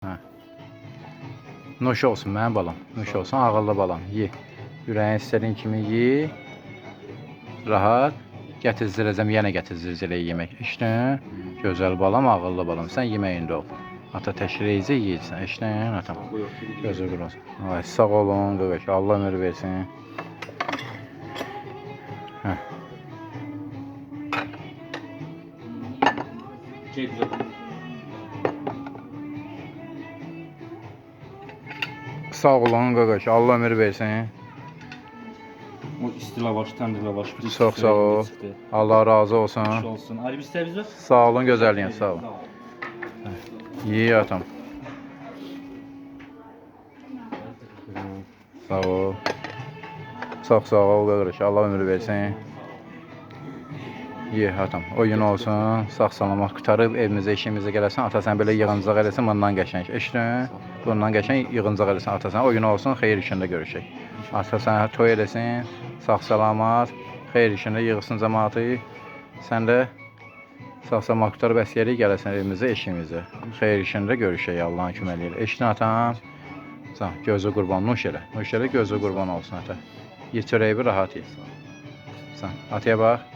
Hə. Nuş olsun mənim balam. Nuş olsun, ağıllı balam. Ye. Ürəyin istədiyin kimi ye. Rahat. Gətizdirəcəm, yenə gətizdirəcək yemək. İşte, gözəl balam, ağıllı balam. Sən yeməyində ol. Ata təşriyəcə yeyirsən. İşte, atam. Gözü qurulsun. Ay, sağ olun, qıvək. Allah ömür versin. Hə. Sağ olun, qıvək. Allah ömür versin. O isti lavaş, təndir lavaş. Çox sağ ol. Allah razı olsun. Olsun. Ayrı bir istəyiniz var? Sağ olun, gözəlliyin, sağ olun. Ye atam. Sağ ol. Çox sağ ol, qıvək. Allah ömür versin. Ye atam. Oyun olsun. Sağ salamat qutarıb evimizə, işimizə gələsən. Ata sən belə yığıncaq eləsən, bundan qəşəng. Eşitdin? Bundan qəşəng yığıncaq eləsən. Ata sən oyun olsun, xeyir işində görüşək. Ata sən toy eləsin. Sağ salamat, xeyir işində yığılsın cəmaatı. Sən də sağ salamat qutarıb əsgəri gələsən evimizə, işimizə. Xeyir işində görüşək. Allahın köməyi ilə. Eşitdin atam? Sən gözü qurban, nuş elə. Nuş elə, gözü qurban olsun ata. Ye çörəyi rahat ye. Sən ataya bax.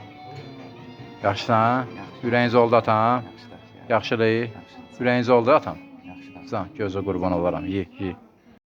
Yaxşısan? Ürəyiniz oldu atam? Yaxşıdır. Ürəyiniz oldu atam? Sən gözü qurban olaram. Ye, ye.